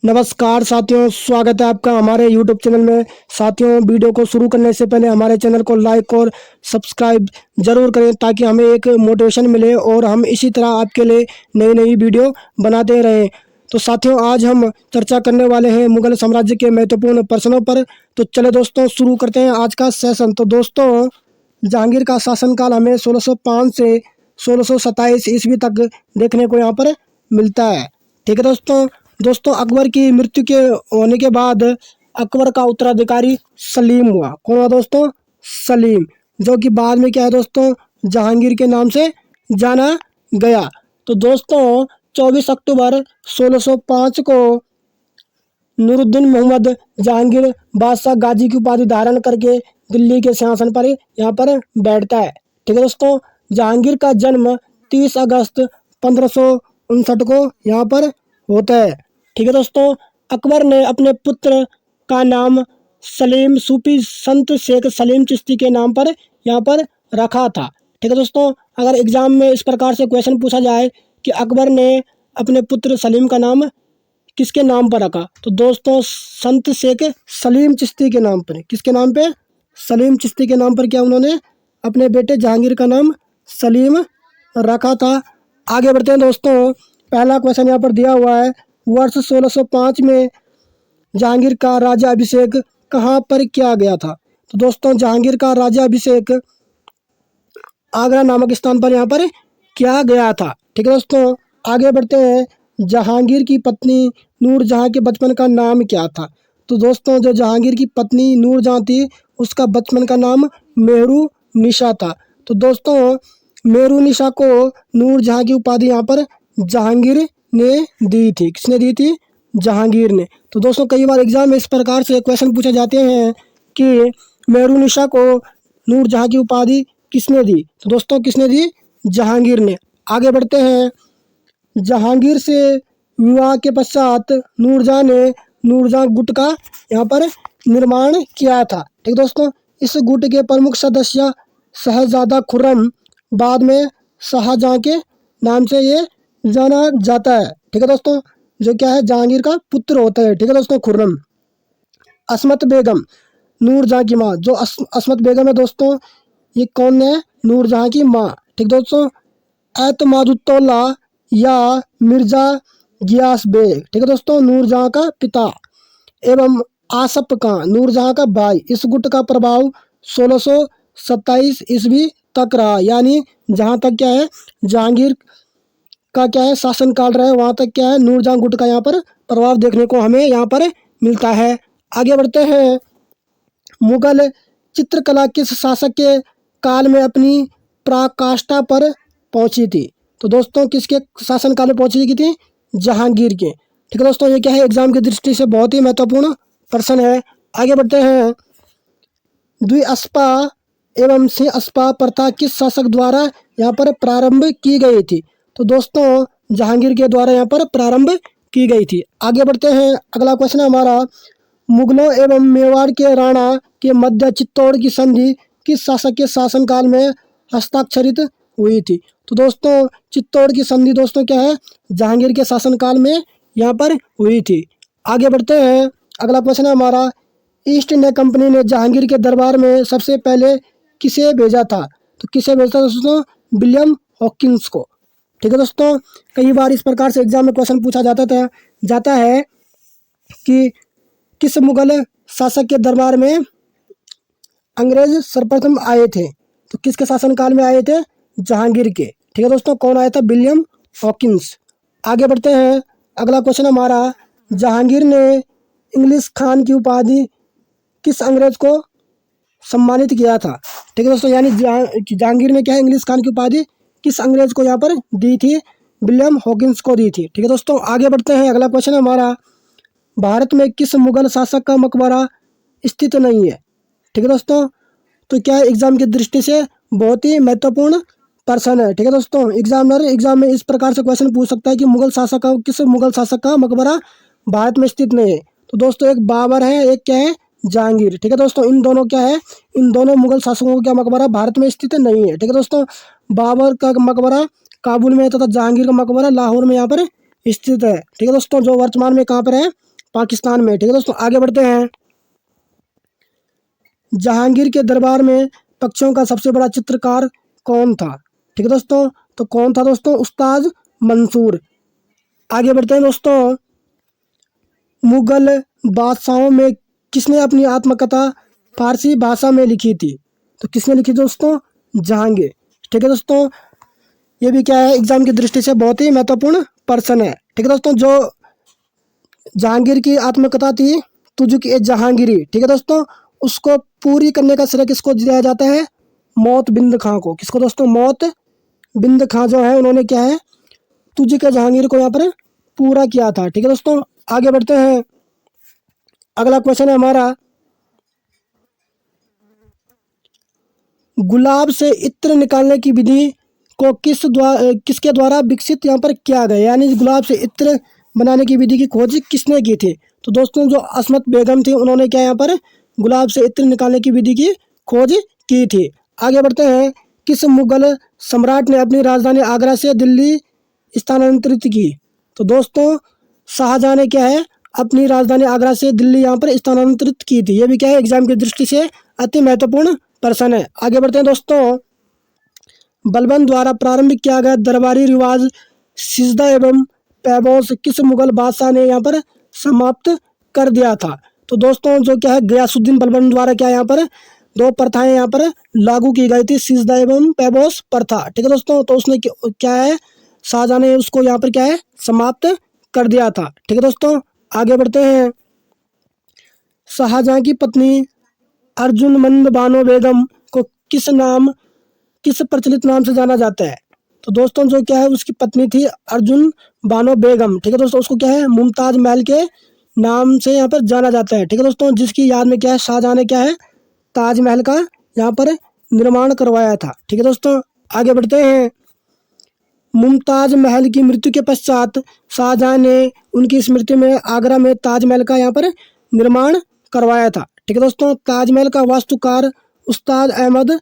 नमस्कार साथियों, स्वागत है आपका हमारे YouTube चैनल में। साथियों, वीडियो को शुरू करने से पहले हमारे चैनल को लाइक और सब्सक्राइब जरूर करें ताकि हमें एक मोटिवेशन मिले और हम इसी तरह आपके लिए नई नई वीडियो बनाते रहें। तो साथियों, आज हम चर्चा करने वाले हैं मुगल साम्राज्य के महत्वपूर्ण प्रश्नों पर। तो चले दोस्तों, शुरू करते हैं आज का सेशन। तो दोस्तों, जहांगीर का शासनकाल हमें 1605 से 1627 ईस्वी तक देखने को यहाँ पर मिलता है। ठीक है दोस्तों, अकबर की मृत्यु के होने के बाद अकबर का उत्तराधिकारी सलीम हुआ। कौन हुआ दोस्तों? सलीम, जो कि बाद में क्या है दोस्तों, जहांगीर के नाम से जाना गया। तो दोस्तों, 24 अक्टूबर 1605 को नूरुद्दीन मोहम्मद जहांगीर बादशाह गाजी की उपाधि धारण करके दिल्ली के सिंहासन पर यहाँ पर बैठता है। ठीक है दोस्तों, जहांगीर का जन्म 30 अगस्त 1559 को यहाँ पर होता है। ठीक है दोस्तों, अकबर ने अपने पुत्र का नाम सलीम सूफी संत शेख सलीम चिश्ती के नाम पर यहाँ पर रखा था। ठीक है दोस्तों, अगर एग्जाम में इस प्रकार से क्वेश्चन पूछा जाए कि अकबर ने अपने पुत्र सलीम का नाम किसके नाम पर रखा, तो दोस्तों संत शेख सलीम चिश्ती के नाम पर। किसके नाम पे? सलीम चिश्ती के नाम पर क्या उन्होंने अपने बेटे जहांगीर का नाम सलीम रखा था। आगे बढ़ते हैं दोस्तों, पहला क्वेश्चन यहाँ पर दिया हुआ है, वर्ष 1605 में जहांगीर का राज्य अभिषेक कहाँ पर किया गया था? तो दोस्तों, जहांगीर का राज्य अभिषेक आगरा नामक स्थान पर यहाँ पर किया गया था। ठीक है दोस्तों, आगे बढ़ते हैं, जहांगीर की पत्नी नूरजहां के बचपन का नाम क्या था? तो दोस्तों, जो जहांगीर की पत्नी नूरजहां थी उसका बचपन का नाम मेहरू निशा था। तो दोस्तों, मेहरू निशा को नूरजहां की उपाधि यहाँ पर जहांगीर ने दी थी। किसने दी थी? जहांगीर ने। तो दोस्तों, कई बार एग्जाम में इस प्रकार से क्वेश्चन पूछे जाते हैं कि मेहरू निशा को नूरजहां की उपाधि किसने दी? तो दोस्तों, किसने दी? जहांगीर ने। आगे बढ़ते हैं, जहांगीर से विवाह के पश्चात नूरजहां ने नूरजहां गुट का यहाँ पर निर्माण किया था। ठीक दोस्तों, इस गुट के प्रमुख सदस्य शहजादा खुर्रम, बाद में शाहजहां के नाम से ये जाना जाता है। ठीक है दोस्तों, जो क्या है, जहांगीर का पुत्र होता है। ठीक है दोस्तों, खुर्रम। असमत बेगम, नूरजहां की माँ। जो असमत बेगम है दोस्तों, ये कौन है? नूरजहां की माँ। ठीक दोस्तों, एतमादुद्दौला या मिर्जा गियास बेग, ठीक है दोस्तों, नूरजहां का पिता, एवं आसफ खां, नूरजहां का भाई। इस गुट का प्रभाव 1627 ईस्वी तक रहा, यानी जहाँ तक क्या है, जहांगीर का क्या है शासनकाल रहा है, वहाँ तक क्या है, नूरजहां गुट का यहाँ पर प्रभाव देखने को हमें यहाँ पर मिलता है। आगे बढ़ते हैं, मुगल चित्रकला किस शासक के काल में अपनी पराकाष्ठा पर पहुंची थी? तो दोस्तों, किसके शासनकाल में पहुंची थी? जहांगीर के। ठीक है दोस्तों, ये क्या है, एग्जाम की दृष्टि से बहुत ही महत्वपूर्ण प्रश्न है। आगे बढ़ते हैं, द्विअस्पा एवं सिंहस्पा प्रथा किस शासक द्वारा यहाँ पर प्रारंभ की गई थी? तो दोस्तों, जहांगीर के द्वारा यहाँ पर प्रारंभ की गई थी। आगे बढ़ते हैं, अगला क्वेश्चन है हमारा, मुगलों एवं मेवाड़ के राणा के मध्य चित्तौड़ की संधि किस शासक के शासनकाल में हस्ताक्षरित हुई थी? तो दोस्तों, चित्तौड़ की संधि दोस्तों क्या है, जहांगीर के शासनकाल में यहाँ पर हुई थी। आगे बढ़ते हैं, अगला क्वेश्चन है हमारा, ईस्ट इंडिया कंपनी ने जहांगीर के दरबार में सबसे पहले किसे भेजा था? तो किसे भेजा था दोस्तों? विलियम हॉकिंस को। ठीक है दोस्तों, कई बार इस प्रकार से एग्जाम में क्वेश्चन पूछा जाता है कि किस मुगल शासक के दरबार में अंग्रेज सर्वप्रथम आए थे? तो किसके शासनकाल में आए थे? जहांगीर के। ठीक है दोस्तों, कौन आया था? William Hawkins. आगे बढ़ते हैं, अगला क्वेश्चन हमारा, जहांगीर ने इंग्लिश खान की उपाधि किस अंग्रेज को सम्मानित किया था? ठीक है दोस्तों, यानी जहांगीर ने क्या है, इंग्लिश खान की उपाधि किस अंग्रेज को यहाँ पर दी थी? विलियम हॉकिंस को दी थी। ठीक है दोस्तों, आगे बढ़ते हैं, अगला क्वेश्चन है हमारा, भारत में किस मुगल शासक का मकबरा स्थित नहीं है? ठीक है दोस्तों, तो क्या है, एग्जाम की दृष्टि से बहुत ही महत्वपूर्ण प्रश्न है। ठीक है दोस्तों, एग्जाम में इस प्रकार से क्वेश्चन पूछ सकता है कि किस मुगल शासक का मकबरा भारत में स्थित नहीं है? तो दोस्तों, एक बाबर है, एक क्या है, जहांगीर। ठीक है दोस्तों, इन दोनों क्या है, इन दोनों मुगल शासकों का मकबरा भारत में स्थित नहीं है। ठीक है दोस्तों, बाबर का मकबरा काबुल में है तथा जहांगीर का मकबरा लाहौर में यहाँ पर स्थित है। ठीक है दोस्तों, जो वर्तमान में कहाँ पर है, पाकिस्तान में। ठीक है दोस्तों, आगे बढ़ते हैं। जहांगीर के दरबार में पक्षियों का सबसे बड़ा चित्रकार कौन था? ठीक है दोस्तों, तो कौन था दोस्तों? उस्ताद मंसूर। आगे बढ़ते हैं दोस्तों। मुगल बादशाहों में किसने अपनी आत्मकथा फारसी भाषा में लिखी थी? तो किसने लिखी दोस्तों? जहांगीर। ठीक है दोस्तों, ये भी क्या है, एग्जाम की दृष्टि से बहुत ही महत्वपूर्ण प्रश्न है। ठीक है दोस्तों, जो जहांगीर की आत्मकथा थी तुझको ए जहांगीरी, ठीक है दोस्तों, उसको पूरी करने का श्रेय किसको दिया जाता है? मौत बिंद खां को। किसको दोस्तों? मौत बिंद खां जो है उन्होंने क्या है, तुझको जहांगीर को यहाँ पर पूरा किया था। ठीक है दोस्तों, आगे बढ़ते हैं। अगला क्वेश्चन है हमारा, गुलाब से इत्र निकालने की विधि को किसके द्वारा विकसित यहाँ पर किया गया? यानी गुलाब से इत्र बनाने की विधि की खोज किसने की थी? तो दोस्तों जो अस्मत बेगम थी उन्होंने क्या यहाँ पर गुलाब से इत्र निकालने की विधि की खोज की थी। आगे बढ़ते हैं। किस मुगल सम्राट ने अपनी राजधानी आगरा से दिल्ली स्थानांतरित की? तो दोस्तों शाहजहां ने क्या है, अपनी राजधानी आगरा से दिल्ली यहाँ पर स्थानांतरित की थी। ये भी क्या है, एग्जाम की दृष्टि से अति महत्वपूर्ण प्रश्न है। आगे बढ़ते हैं दोस्तों। बलबन द्वारा प्रारंभ किया गया दरबारी रिवाज सिजदा एवं पैबोस किस मुगल बादशाह ने यहाँ पर समाप्त कर दिया था? तो दोस्तों जो क्या है, गयासुद्दीन बलबन द्वारा क्या यहाँ पर दो प्रथाएं यहाँ पर लागू की गई थी, सिजदा एवं पैबोस प्रथा। ठीक है दोस्तों, तो उसने क्या है, शाहजहां ने उसको यहाँ पर क्या है, समाप्त कर दिया था। ठीक है दोस्तों, आगे बढ़ते हैं। शाहजहां की पत्नी अर्जुनमंद बानो बेगम को किस प्रचलित नाम से जाना जाता है? तो दोस्तों जो क्या है, उसकी पत्नी थी अर्जुन बानो बेगम। ठीक है दोस्तों, उसको क्या है, मुमताज महल के नाम से यहाँ पर जाना जाता है। ठीक है दोस्तों, जिसकी याद में क्या है, शाहजहां ने क्या है, ताजमहल का यहाँ पर निर्माण करवाया था। ठीक है दोस्तों, आगे बढ़ते हैं। मुमताज महल की मृत्यु के पश्चात शाहजहां ने उनकी स्मृति में आगरा में ताजमहल का यहाँ पर निर्माण करवाया था। ठीक है दोस्तों, ताजमहल का वास्तुकार उस्ताद अहमद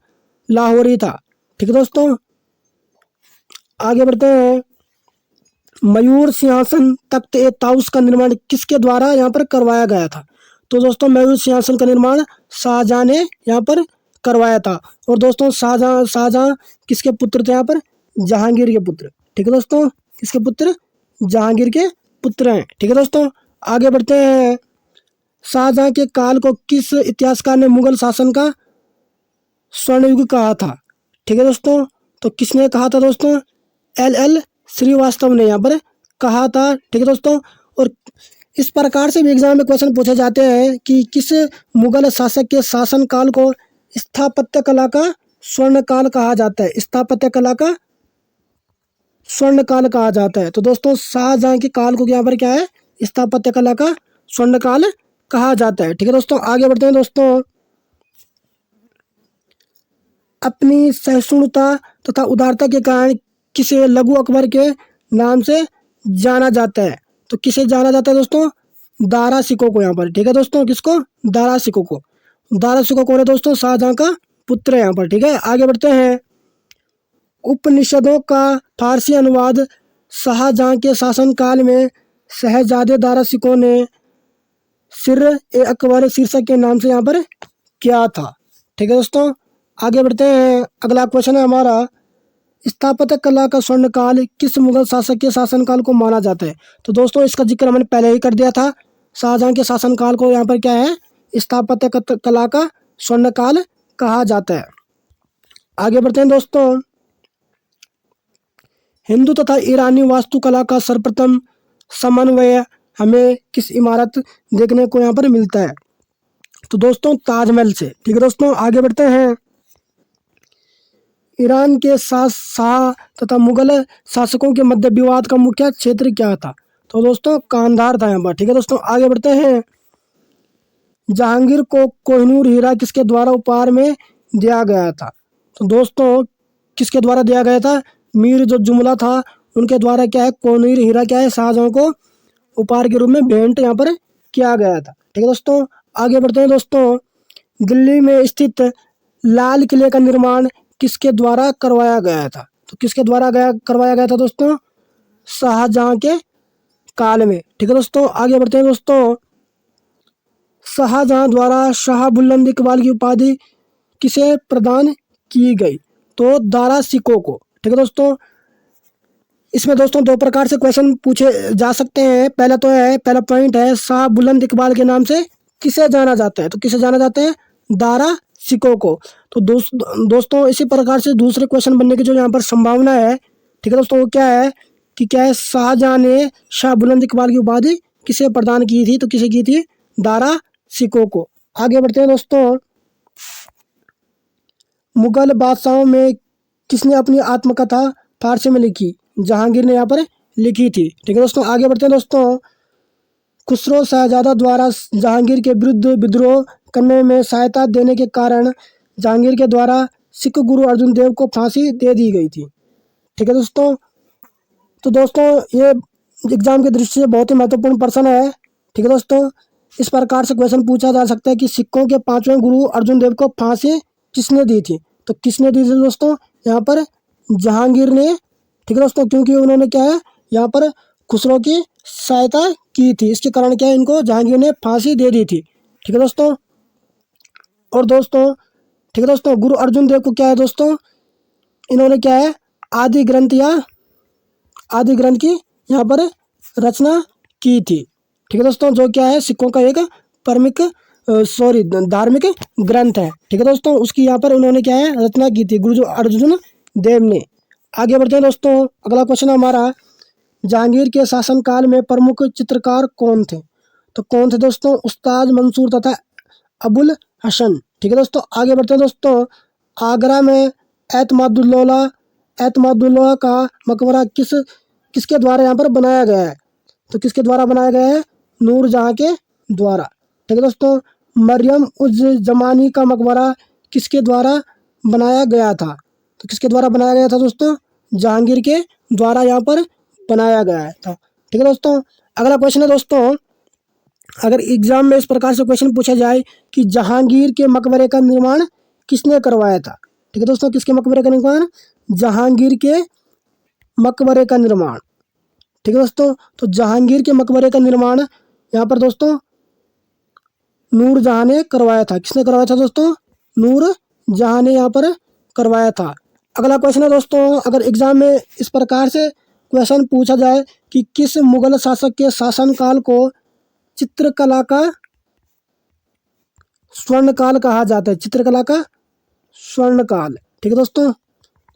लाहौरी था। ठीक है दोस्तों, आगे बढ़ते हैं। मयूर सिंहासन तख्त ए ताउस का निर्माण किसके द्वारा यहाँ पर करवाया गया था? तो दोस्तों मयूर सिंहासन का निर्माण शाहजहां ने यहाँ पर करवाया था। और दोस्तों शाहजहां किसके पुत्र थे यहाँ पर? जहांगीर के पुत्र। ठीक है दोस्तों, किसके पुत्र? जहांगीर के पुत्र हैं। ठीक है दोस्तों, आगे बढ़ते हैं। शाहजहां के काल को किस इतिहासकार ने मुगल शासन का स्वर्ण युग कहा था? ठीक है दोस्तों, तो किसने कहा था दोस्तों? एल श्रीवास्तव ने यहाँ पर कहा था। ठीक है दोस्तों, और इस प्रकार से भी एग्जाम में क्वेश्चन पूछे जाते हैं कि किस मुगल शासक के शासन काल को स्थापत्य कला का स्वर्ण काल कहा जाता है? स्थापत्य कला का स्वर्ण काल कहा जाता है। तो दोस्तों शाहजहां के काल को यहाँ पर क्या है, स्थापत्य कला का स्वर्ण काल कहा जाता है। ठीक है दोस्तों, आगे बढ़ते हैं दोस्तों। अपनी सहिष्णुता तथा उदारता के कारण किसे लघु अकबर के नाम से जाना जाता है? तो किसे जाना जाता है दोस्तों? दारा सिकों को यहाँ पर। ठीक है दोस्तों, किसको? दारा सिकों को। दारा सिकों कौन है दोस्तों? शाहजहां का पुत्र है यहाँ पर। ठीक है, आगे बढ़ते हैं। उपनिषदों का फारसी अनुवाद शाहजहां के शासनकाल में शहजादे दारा सिकों ने सिर ए अकबर शीर्षक के नाम से यहाँ पर किया था। ठीक है दोस्तों, आगे बढ़ते हैं। अगला क्वेश्चन है हमारा, स्थापत्य कला का स्वर्ण काल किस मुगल शासक के शासनकाल को माना जाता है? तो दोस्तों इसका जिक्र हमने पहले ही कर दिया था। शाहजहां के शासनकाल को यहाँ पर क्या है, स्थापत्य कला का स्वर्ण काल कहा जाता है। आगे बढ़ते हैं दोस्तों। हिंदू तथा ईरानी वास्तुकला का सर्वप्रथम समन्वय हमें किस इमारत देखने को यहाँ पर मिलता है? तो दोस्तों ताजमहल से। ठीक है दोस्तों, आगे बढ़ते हैं। ईरान के शाह तथा मुगल शासकों के मध्य विवाद का मुख्य क्षेत्र क्या था? तो दोस्तों कांधार था यहाँ पर। ठीक है दोस्तों, आगे बढ़ते हैं। जहांगीर को कोहिनूर हीरा किसके द्वारा उपहार में दिया गया था? तो दोस्तों किसके द्वारा दिया गया था? मीर जो जुमला था उनके द्वारा क्या है, कोहिनूर हीरा क्या है, शाहजहां को उपहार के रूप में भेंट यहाँ पर किया गया था। ठीक है दोस्तों, आगे बढ़ते हैं दोस्तों। दिल्ली में स्थित लाल किले का निर्माण किसके द्वारा करवाया गया था? तो किसके द्वारा करवाया गया था दोस्तों? शाहजहां के काल में। ठीक है दोस्तों, आगे बढ़ते हैं दोस्तों। शाहजहां द्वारा शाह बुलंद इकबाल की उपाधि किसे प्रदान की गई? तो दारा सिकों को। ठीक है दोस्तों, इसमें दोस्तों दो प्रकार से क्वेश्चन पूछे जा सकते हैं। पहला पॉइंट है शाह बुलंद इकबाल के नाम से किसे जाना जाता है? तो किसे जाना जाता है? दारा सिकों को। तो दोस्तों इसी प्रकार से दूसरे क्वेश्चन बनने की जो यहाँ पर संभावना है, ठीक है दोस्तों, वो क्या है कि क्या है, शाहजहां ने शाह बुलंद इकबाल की उपाधि किसे प्रदान की थी? तो किसे की थी? दारा सिकों को। आगे बढ़ते हैं दोस्तों। मुगल बादशाहों में किसने अपनी आत्मकथा फारसी में लिखी? जहांगीर ने यहाँ पर लिखी थी। ठीक है दोस्तों, आगे बढ़ते हैं दोस्तों। खुसरो शहजादा द्वारा जहांगीर के विरुद्ध विद्रोह करने में सहायता देने के कारण जहांगीर के द्वारा सिख गुरु अर्जुन देव को फांसी दे दी गई थी। ठीक है दोस्तों, तो दोस्तों ये एग्जाम की दृष्टि से बहुत ही महत्वपूर्ण प्रश्न है। ठीक है दोस्तों, इस प्रकार से क्वेश्चन पूछा जा सकता है कि सिखों के पांचवें गुरु अर्जुन देव को फांसी किसने दी थी? तो किसने दी थी दोस्तों? यहाँ पर जहांगीर ने। ठीक है दोस्तों, क्योंकि उन्होंने क्या है, यहाँ पर खुसरो की सहायता की थी, इसके कारण क्या है, इनको जहांगीर ने फांसी दे दी थी। ठीक है दोस्तों, और दोस्तों ठीक है दोस्तों, गुरु अर्जुन देव को क्या है दोस्तों, इन्होंने क्या है, आदि ग्रंथ की यहाँ पर रचना की थी। ठीक है दोस्तों, जो क्या है, सिखों का एक धार्मिक ग्रंथ है। ठीक है दोस्तों, उसकी यहाँ पर उन्होंने क्या है, रचना की थी गुरु अर्जुन देव ने। आगे बढ़ते हैं दोस्तों। अगला क्वेश्चन हमारा, जहांगीर के शासनकाल में प्रमुख चित्रकार कौन थे? तो कौन थे दोस्तों? उस्ताद मंसूर तथा अबुल हसन। ठीक है दोस्तों, आगे बढ़ते हैं दोस्तों। आगरा में एतमादुल्लाह का मकबरा किसके द्वारा यहाँ पर बनाया गया है? तो किसके द्वारा बनाया गया है? नूरजहां के द्वारा। ठीक है दोस्तों, मरियम उज जमानी का मकबरा किसके द्वारा बनाया गया था? तो किसके द्वारा बनाया गया था दोस्तों? जहांगीर के द्वारा यहाँ पर बनाया गया था। ठीक है दोस्तों, अगला क्वेश्चन है दोस्तों, अगर एग्जाम में इस प्रकार से क्वेश्चन पूछा जाए कि जहांगीर के मकबरे का निर्माण किसने करवाया था? ठीक है दोस्तों, किसके मकबरे का निर्माण? जहांगीर के मकबरे का निर्माण। ठीक है दोस्तों, तो जहांगीर के मकबरे का निर्माण यहाँ पर दोस्तों नूरजहां ने करवाया था। किसने करवाया था दोस्तों? नूरजहां ने यहाँ पर करवाया था। अगला क्वेश्चन है दोस्तों, अगर एग्जाम में इस प्रकार से क्वेश्चन पूछा जाए कि किस मुगल शासक के शासनकाल को चित्रकला का स्वर्णकाल कहा जाता है? चित्रकला का स्वर्णकाल। ठीक है दोस्तों,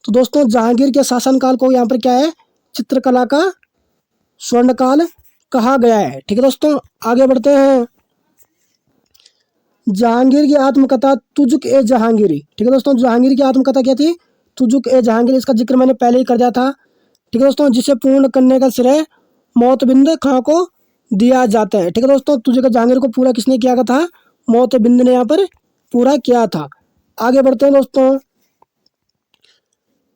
तो दोस्तों जहांगीर के शासनकाल को यहाँ पर क्या है, चित्रकला का स्वर्णकाल कहा गया है। ठीक है दोस्तों, आगे बढ़ते हैं। जहांगीर की आत्मकथा तुजुक ए जहांगीरी। ठीक है दोस्तों, जहांगीर की आत्मकथा क्या थी? तुजुक ए जहांगीर। इसका जिक्र मैंने पहले ही कर दिया था। ठीक है दोस्तों, जिसे पूर्ण करने का श्रेय मोतबिंद खां को दिया जाता है। ठीक है दोस्तों, तुजुक ए जहांगीर को पूरा किसने किया था? मोतबिंद ने यहाँ पर पूरा किया था। आगे बढ़ते हैं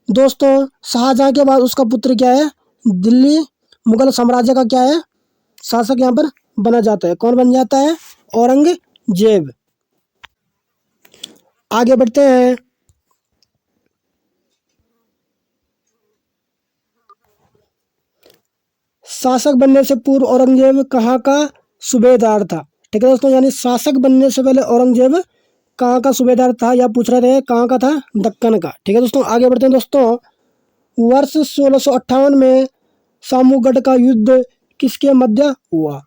दोस्तों शाहजहां के बाद उसका पुत्र क्या है, दिल्ली मुगल साम्राज्य का क्या है, शासक यहाँ पर बना जाता है। कौन बन जाता है? औरंगजेब। आगे बढ़ते हैं। शासक बनने से पूर्व औरंगजेब कहाँ का सूबेदार था? ठीक है दोस्तों, यानी शासक बनने से पहले औरंगजेब कहाँ का सूबेदार था, या पूछ रहे थे कहाँ का था? दक्कन का। ठीक है दोस्तों, आगे बढ़ते हैं दोस्तों। वर्ष 1658 में सामूगढ़ का युद्ध किसके मध्य हुआ?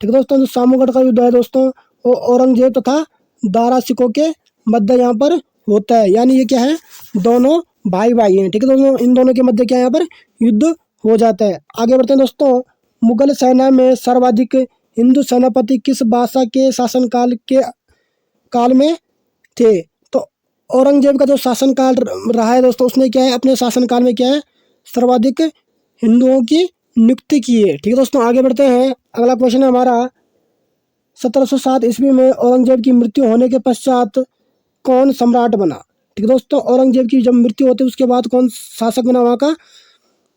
ठीक है दोस्तों, जो सामूगढ़ का युद्ध है दोस्तों, वो औरंगजेब तथा दारा सिकों के मध्य यहाँ पर होता है। यानी ये क्या है, दोनों भाई हैं। ठीक है दोस्तों, इन दोनों के मध्य क्या यहाँ पर युद्ध हो जाता है। आगे बढ़ते हैं दोस्तों। मुगल सेना में सर्वाधिक हिंदू सेनापति किस बादशाह के शासनकाल में थे? तो औरंगजेब का जो शासनकाल रहा है दोस्तों, उसने क्या है, अपने शासनकाल में क्या है, सर्वाधिक हिंदुओं की नियुक्ति की है। ठीक है दोस्तों, आगे बढ़ते हैं। अगला क्वेश्चन है हमारा, 1707 ईस्वी में औरंगजेब की मृत्यु होने के पश्चात कौन सम्राट बना? ठीक है दोस्तों, औरंगजेब की जब मृत्यु होती है उसके बाद कौन शासक बना वहाँ का?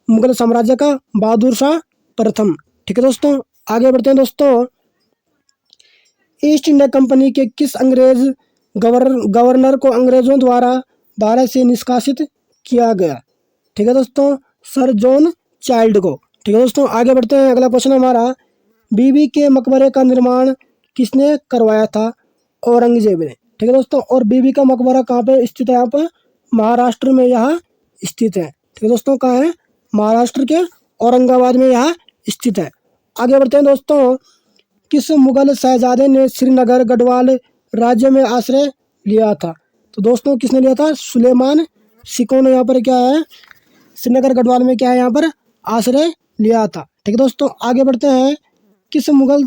मुगल साम्राज्य का बहादुर शाह प्रथम। ठीक है दोस्तों, आगे बढ़ते हैं दोस्तों। ईस्ट इंडिया कंपनी के किस अंग्रेज गवर्नर को अंग्रेजों द्वारा भारत से निष्कासित किया गया? ठीक है दोस्तों, सर जॉन चाइल्ड को। ठीक है दोस्तों, आगे बढ़ते हैं। अगला क्वेश्चन हमारा, बीबी के मकबरे का निर्माण किसने करवाया था? औरंगजेब ने। ठीक है दोस्तों, और बीबी का मकबरा कहाँ पे स्थित है? यहाँ पर महाराष्ट्र में यह स्थित है। ठीक है दोस्तों, कहाँ है? महाराष्ट्र के औरंगाबाद में यह स्थित है। आगे बढ़ते हैं दोस्तों, किस मुगल शहजादे ने श्रीनगर गढ़वाल राज्य में आश्रय लिया था? तो दोस्तों किसने लिया था? सुलेमान सिकों ने यहाँ पर क्या है, श्रीनगर गढ़वाल में क्या है, यहाँ पर आश्रय लिया था। ठीक है दोस्तों, आगे बढ़ते हैं। किस मुगल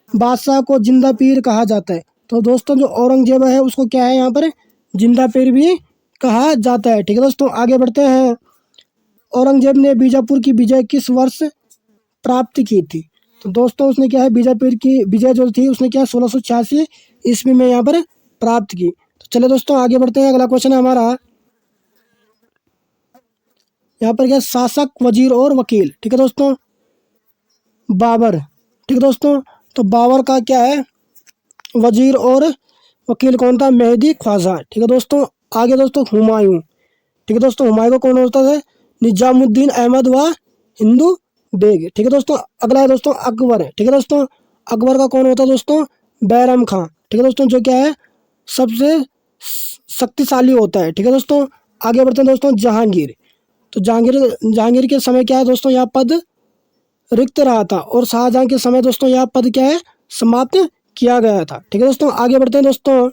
बादशाह को जिंदा पीर कहा जाता है? तो दोस्तों जो औरंगजेब है उसको क्या है, यहाँ पर जिंदा पीर भी कहा जाता है। ठीक है दोस्तों, आगे बढ़ते हैं। औरंगजेब ने बीजापुर की विजय किस वर्ष प्राप्त की थी? तो दोस्तों उसने क्या है, बीजापुर की विजय जो थी उसने क्या 1686 ईस्वी में यहाँ पर प्राप्त की। तो चलिए दोस्तों आगे बढ़ते हैं। अगला क्वेश्चन है हमारा, यहाँ पर क्या, शासक, वजीर और वकील। ठीक है दोस्तों, बाबर। ठीक है दोस्तों, तो बाबर का क्या है, वजीर और वकील कौन था? मेहदी ख्वाजा। ठीक है दोस्तों, आगे दोस्तों हुमायूं। ठीक है दोस्तों, हुमायूं को कौन होता है? निजामुद्दीन अहमद व हिंदू बेग। ठीक है दोस्तों, अगला है दोस्तों अकबर। ठीक है दोस्तों, अकबर का कौन होता है दोस्तों? बैरम खां। ठीक है दोस्तों, जो क्या है सबसे शक्तिशाली होता है। ठीक है दोस्तों, आगे बढ़ते हैं दोस्तों। जहांगीर। तो जहांगीर के समय क्या है दोस्तों, यह पद रिक्त रहा था, और शाहजहां के समय दोस्तों यह पद क्या है, समाप्त किया गया था। ठीक है दोस्तों, आगे बढ़ते हैं दोस्तों।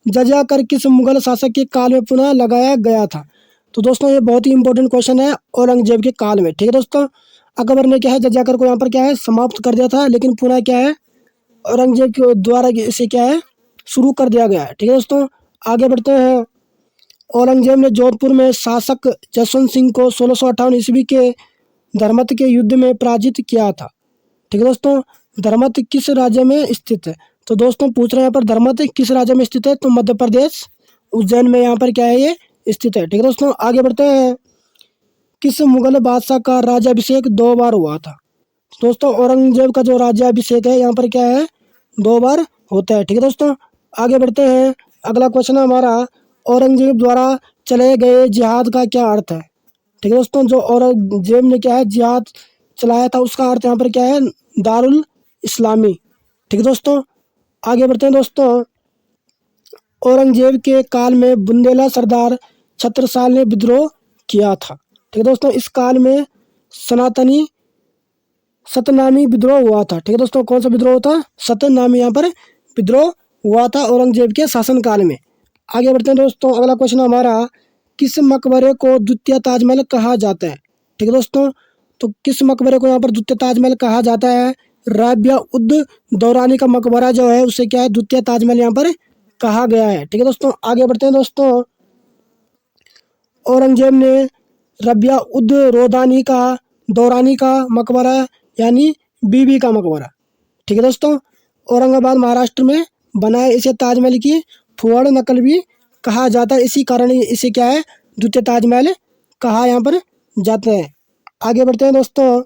जजिया कर किस मुगल शासक के काल में पुनः लगाया गया था? तो दोस्तों ये बहुत ही इंपॉर्टेंट क्वेश्चन है, औरंगजेब के काल में। ठीक है दोस्तों, अकबर ने क्या है जजिया कर को यहाँ पर क्या है समाप्त कर दिया था, लेकिन पुनः क्या है औरंगजेब के द्वारा इसे क्या है शुरू कर दिया गया है। ठीक है दोस्तों, आगे बढ़ते हैं। औरंगजेब ने जोधपुर में शासक जसवंत सिंह को 1658 ईस्वी के धर्मत के युद्ध में पराजित किया था। ठीक है दोस्तों, धर्मत किस राज्य में स्थित है? तो दोस्तों पूछ रहे हैं यहाँ पर धर्मत किस राज्य में स्थित है? तो मध्य प्रदेश उज्जैन में यहाँ पर क्या है ये स्थित है। ठीक है दोस्तों, आगे बढ़ते हैं। किस मुगल बादशाह का राज्याभिषेक 2 बार हुआ था? दोस्तों औरंगजेब का जो राज्याभिषेक है यहाँ पर क्या है 2 बार होता है। ठीक है दोस्तों, आगे बढ़ते हैं। अगला क्वेश्चन है हमारा, औरंगजेब द्वारा चले गए जिहाद का क्या अर्थ है? ठीक है दोस्तों, जो औरंगजेब ने क्या है जिहाद चलाया था उसका अर्थ यहाँ पर क्या है, दारुल इस्लामी। ठीक है दोस्तों, आगे बढ़ते हैं दोस्तों। औरंगजेब के काल में बुंदेला सरदार छत्रसाल ने विद्रोह किया था। ठीक है दोस्तों, इस काल में सनातनी सतनामी विद्रोह हुआ था। ठीक है दोस्तों, कौन सा विद्रोह था? सतनामी यहाँ पर विद्रोह हुआ था औरंगजेब के शासनकाल में। आगे बढ़ते हैं दोस्तों। अगला क्वेश्चन हमारा, किस मकबरे को द्वितीय ताजमहल कहा जाता है? ठीक है दोस्तों, तो किस मकबरे को यहाँ पर द्वितीय ताजमहल कहा जाता है? राबिया उद दौरानी का मकबरा जो है उसे क्या है द्वितीय ताजमहल यहाँ पर कहा गया है। ठीक है दोस्तों, आगे बढ़ते हैं दोस्तों। औरंगजेब ने रबिया उद रोदानी का दौरानी का मकबरा यानी बीबी का मकबरा, ठीक है दोस्तों, औरंगाबाद महाराष्ट्र में बना है। इसे ताजमहल की फुआड़ नकल भी कहा जाता है, इसी कारण इसे क्या है द्वितीय ताजमहल कहा यहाँ पर जाता है। आगे बढ़ते हैं दोस्तों।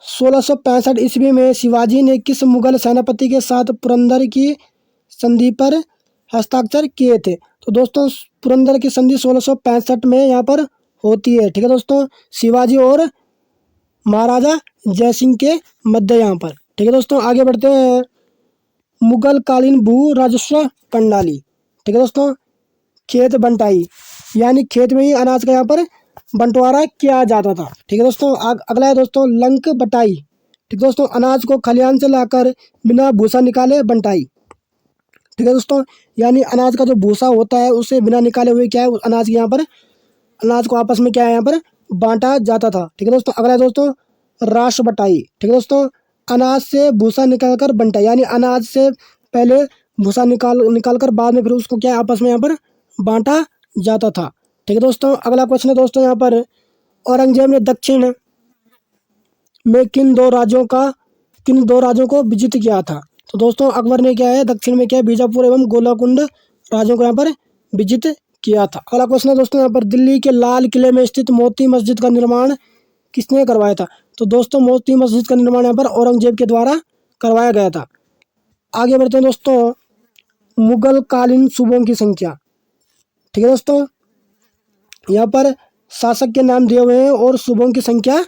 1665 ईस्वी में शिवाजी ने किस मुगल सेनापति के साथ पुरंदर की संधि पर हस्ताक्षर किए थे? तो दोस्तों पुरंदर की संधि 1665 में यहाँ पर होती है। ठीक है दोस्तों, शिवाजी और महाराजा जयसिंह के मध्य यहाँ पर। ठीक है दोस्तों, आगे बढ़ते हैं। मुगल कालीन भू राजस्व प्रणाली, ठीक है दोस्तों, खेत बंटाई यानी खेत में ही अनाज का यहाँ पर बंटवारा किया जाता था। ठीक है दोस्तों, अगला है दोस्तों लंक बटाई। ठीक है दोस्तों, अनाज को खलिहान से लाकर बिना भूसा निकाले बंटाई। ठीक है दोस्तों, यानी अनाज का जो भूसा होता है उसे बिना निकाले हुए क्या है अनाज यहाँ पर अनाज को आपस में क्या है यहाँ पर बांटा जाता था। ठीक है दोस्तों, अगला है दोस्तों राश बटाई। ठीक है दोस्तों, अनाज से भूसा निकाल कर बंटा यानी अनाज से पहले भूसा निकाल कर बाद में फिर उसको क्या है आपस में यहाँ पर बांटा जाता था। ठीक है दोस्तों, अगला क्वेश्चन है दोस्तों यहाँ पर, औरंगजेब ने दक्षिण में किन दो राज्यों को विजित किया था? तो दोस्तों अकबर ने क्या है दक्षिण में क्या है बीजापुर एवं गोलाकुंड राज्यों को यहाँ पर विजित किया था। अगला क्वेश्चन है दोस्तों यहाँ पर, दिल्ली के लाल किले में स्थित मोती मस्जिद का निर्माण किसने करवाया था? तो दोस्तों मोती मस्जिद का निर्माण यहाँ पर औरंगजेब के द्वारा करवाया गया था। आगे बढ़ते हैं दोस्तों, मुगल कालीन सूबों की संख्या। ठीक है दोस्तों, यहाँ पर शासक के नाम दिए हुए हैं और सूबों की संख्या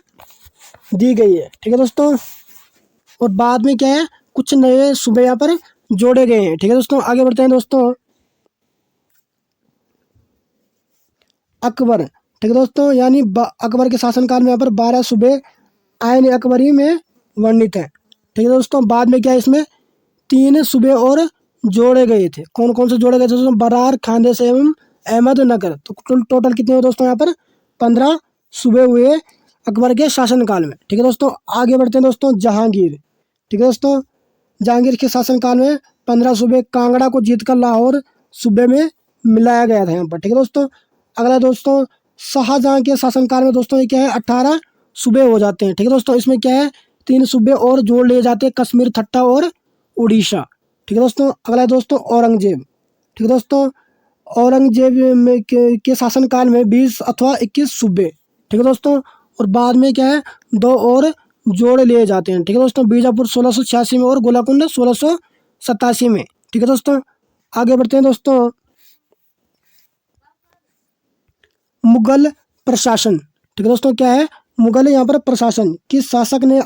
दी गई है। ठीक है दोस्तों, और बाद में क्या है, कुछ नए सूबे यहाँ पर जोड़े गए हैं। ठीक है दोस्तों, आगे बढ़ते हैं दोस्तों। अकबर, ठीक है दोस्तों, यानी अकबर के शासनकाल में यहाँ पर 12 सूबे आयन अकबरी में वर्णित है। ठीक है दोस्तों, बाद में क्या है, इसमें 3 सूबे और जोड़े गए थे। कौन कौन से जोड़े गए थे दोस्तों? बरार, खानदेश एवं अहमदनगर। तो टोटल कितने हुए दोस्तों? यहाँ पर 15 सूबे हुए अकबर के शासनकाल में। ठीक है दोस्तों, आगे बढ़ते हैं दोस्तों। जहांगीर, ठीक है दोस्तों, जहांगीर के शासनकाल में 15 सूबे कांगड़ा को जीतकर लाहौर सूबे में मिलाया गया था यहाँ पर। ठीक है दोस्तों, अगला दोस्तों शाहजहां के शासनकाल में दोस्तों ये क्या है, 18 सूबे हो जाते हैं। ठीक है दोस्तों, इसमें क्या है, 3 सूबे और जोड़ लिए जाते हैं, कश्मीर, ठट्टा और उड़ीसा। ठीक है दोस्तों, अगला है दोस्तों औरंगजेब। ठीक है दोस्तों, औरंगजेब में के शासनकाल में 20 अथवा 21 सूबे। ठीक है दोस्तों, और बाद में क्या है, 2 और जोड़ लिए जाते हैं। ठीक है दोस्तों, बीजापुर 1686 में और गोलाकुंड 1687 में। ठीक है दोस्तों, आगे बढ़ते हैं दोस्तों। मुगल प्रशासन, ठीक है दोस्तों, क्या है, मुगल यहाँ पर प्रशासन। किस शासक ने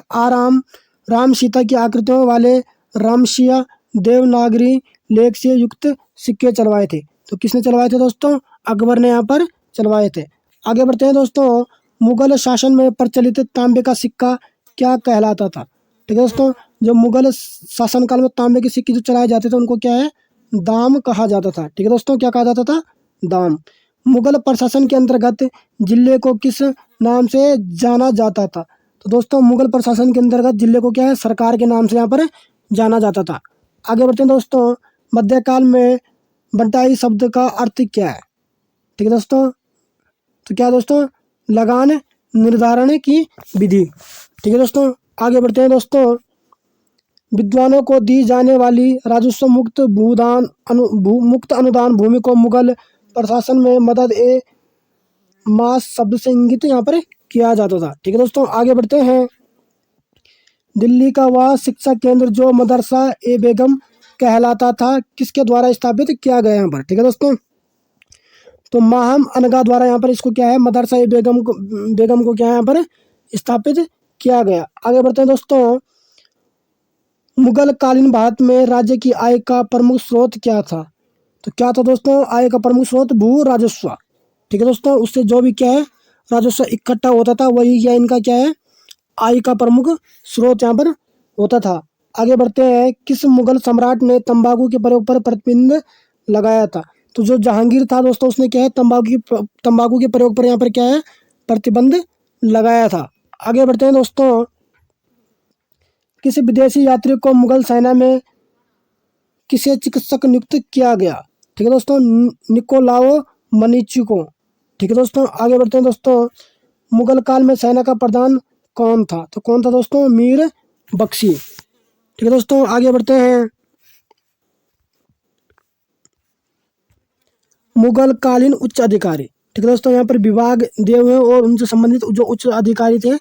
राम सीता की आकृतियों वाले रामसिया देवनागरी लेख से युक्त सिक्के चलवाए थे? तो किसने चलवाए थे दोस्तों? अकबर ने यहाँ पर चलवाए थे। आगे बढ़ते हैं दोस्तों। मुगल शासन में प्रचलित तांबे का सिक्का क्या कहलाता था? ठीक है दोस्तों, जो मुगल शासनकाल में तांबे के सिक्के जो चलाए जाते थे उनको क्या है, दाम कहा जाता था। ठीक है दोस्तों, क्या कहा जाता था? दाम। मुगल प्रशासन के अंतर्गत जिले को किस नाम से जाना जाता था? तो दोस्तों मुगल प्रशासन के अंतर्गत जिले को क्या है, सरकार के नाम से यहाँ पर जाना जाता था। आगे बढ़ते हैं दोस्तों। मध्यकाल में बंटाई शब्द का अर्थ क्या है? ठीक है दोस्तों, तो क्या है दोस्तों, लगान निर्धारण की विधि। ठीक है दोस्तों, आगे बढ़ते हैं दोस्तों। विद्वानों को दी जाने वाली राजस्व मुक्त मुक्त अनुदान भूमि को मुगल प्रशासन में मदद ए मास शब्द से इंगित यहाँ पर किया जाता था। ठीक है दोस्तों, आगे बढ़ते हैं। दिल्ली का वह शिक्षा केंद्र जो मदरसा ए बेगम कहलाता था, किसके द्वारा स्थापित किया गया यहाँ पर? ठीक है दोस्तों, तो माहम अनगा द्वारा यहाँ पर इसको क्या है, मदरसा ए बेगम को क्या है यहाँ पर स्थापित किया गया। आगे बढ़ते हैं दोस्तों। मुगल कालीन भारत में राज्य की आय का प्रमुख स्रोत क्या था? तो क्या था दोस्तों? आय का प्रमुख स्रोत भू राजस्व। ठीक है दोस्तों, उससे जो भी क्या है राजस्व इकट्ठा होता था वही क्या इनका क्या है, आय का प्रमुख स्रोत यहाँ पर होता था। आगे बढ़ते हैं। किस मुगल सम्राट ने तंबाकू के प्रयोग पर प्रतिबंध लगाया था? तो जो जहांगीर था दोस्तों उसने क्या है, तंबाकू के प्रयोग पर यहाँ पर क्या है, प्रतिबंध लगाया था। आगे बढ़ते हैं दोस्तों। किसी विदेशी यात्री को मुगल सेना में किसे चिकित्सक नियुक्त किया गया? ठीक है दोस्तों, निकोलाओ मनीची को। ठीक है दोस्तों, आगे बढ़ते हैं दोस्तों। मुगल काल में सेना का प्रधान कौन था? तो कौन था दोस्तों? मीर बख्शी। ठीक है दोस्तों, आगे बढ़ते हैं। मुगल कालीन उच्च अधिकारी। ठीक है दोस्तों, यहाँ पर विभाग दिए हुए हैं और उनसे संबंधित जो उच्च अधिकारी थे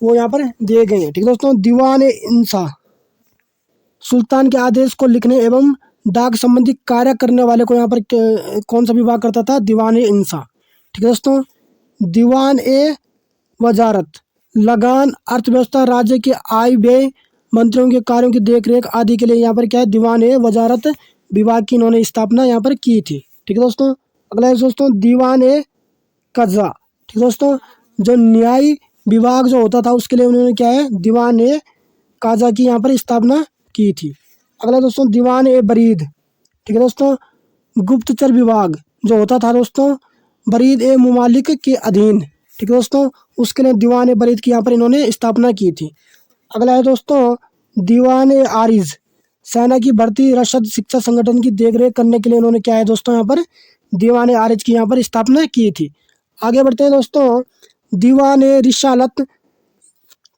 वो यहाँ पर दिए गए हैं। ठीक है दोस्तों। दीवान इंसा, सुल्तान के आदेश को लिखने एवं डाक संबंधी कार्य करने वाले को यहाँ पर कौन सा विभाग करता था? दीवान इंसा। ठीक है दोस्तों। दीवान ए वजारत, लगान, अर्थव्यवस्था, राज्य के आय व्यय, मंत्रियों के कार्यों की देखरेख आदि के लिए यहाँ पर क्या है, दीवान ए वजारत विभाग की इन्होंने स्थापना यहाँ पर की थी। ठीक है दोस्तों। अगला है दोस्तों दीवान ए कज़ा। ठीक है दोस्तों, जो न्याय विभाग जो होता था उसके लिए उन्होंने क्या है, दीवान ए काजा की यहाँ पर स्थापना की थी। अगला दोस्तों दीवान ए बरीद। ठीक है दोस्तों, गुप्तचर विभाग जो होता था दोस्तों बरीद ए मुमालिक के अधीन। ठीक है दोस्तों, उसके लिए दीवान ए बरीद की यहाँ पर इन्होंने स्थापना की थी। अगला है दोस्तों दीवान ए आरिज, सेना की भर्ती, रसद, शिक्षा संगठन की देखरेख करने के लिए इन्होंने क्या है दोस्तों यहाँ पर दीवान ए आरिज की यहाँ पर स्थापना की थी। आगे बढ़ते हैं दोस्तों। दीवान ए रिसालत,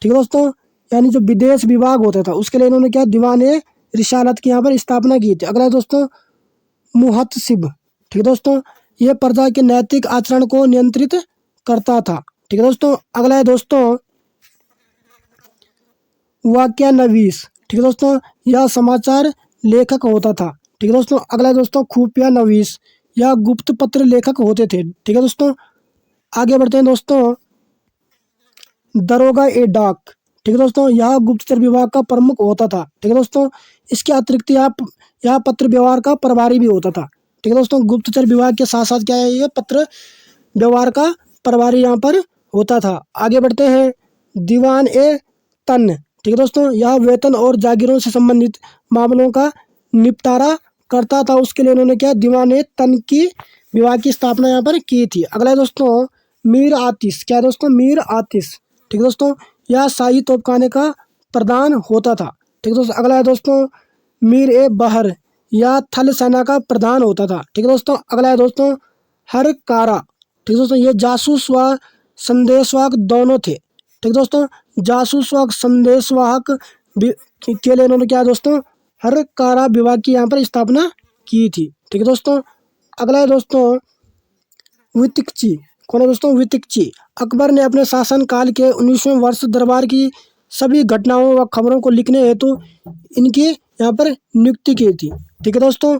ठीक है दोस्तों, यानी जो विदेश विभाग होता था उसके लिए इन्होंने क्या दीवान ए रिसालत की यहाँ पर स्थापना की थी। अगला है दोस्तों मुहतसिब। ठीक है दोस्तों, ये प्रजा के नैतिक आचरण को नियंत्रित करता था। ठीक है दोस्तों। अगला है दोस्तों वाक्या नवीस। ठीक है दोस्तों, यह समाचार लेखक होता था। ठीक है दोस्तों। अगला है दोस्तों खुफिया नवीस, यह गुप्त पत्र लेखक होते थे। ठीक है दोस्तों। आगे बढ़ते हैं दोस्तों। दरोगा ए डाक, ठीक है दोस्तों, यह गुप्तचर विभाग का प्रमुख होता था। ठीक है दोस्तों, इसके अतिरिक्त यह पत्र व्यवहार का प्रभारी भी होता था। ठीक है दोस्तों, गुप्तचर विभाग के साथ साथ क्या है, ये पत्र व्यवहार का प्रभारी यहाँ पर होता था। आगे बढ़ते हैं। दीवान ए तन, ठीक है दोस्तों, यह वेतन और जागीरों से संबंधित मामलों का निपटारा करता था। उसके लिए उन्होंने क्या, दीवान ए तन की विभाग की स्थापना यहाँ पर की थी। अगला है दोस्तों मीर आतिश, क्या है दोस्तों, मीर आतिश, ठीक है दोस्तों, यह शाही तोपखाने का प्रधान होता था। ठीक है दोस्तों, अगला है दोस्तों मीर ए बहर, या थल सेना का प्रधान होता था। ठीक है दोस्तों, अगला है दोस्तों हर कारा, ठीक है दोस्तों, ये जासूस व संदेशवाहक दोनों थे। ठीक है दोस्तों, जासूस व संदेशवाहक के लिए इन्होंने क्या है दोस्तों, हर कारा विभाग की यहाँ पर स्थापना की थी। ठीक है दोस्तों, अगला है दोस्तों वितिकची, कौन है दोस्तों, वितिकची। अकबर ने अपने शासन काल के 19वें वर्ष दरबार की सभी घटनाओं व खबरों को लिखने हेतु इनकी यहाँ पर नियुक्ति की थी। ठीक है दोस्तों,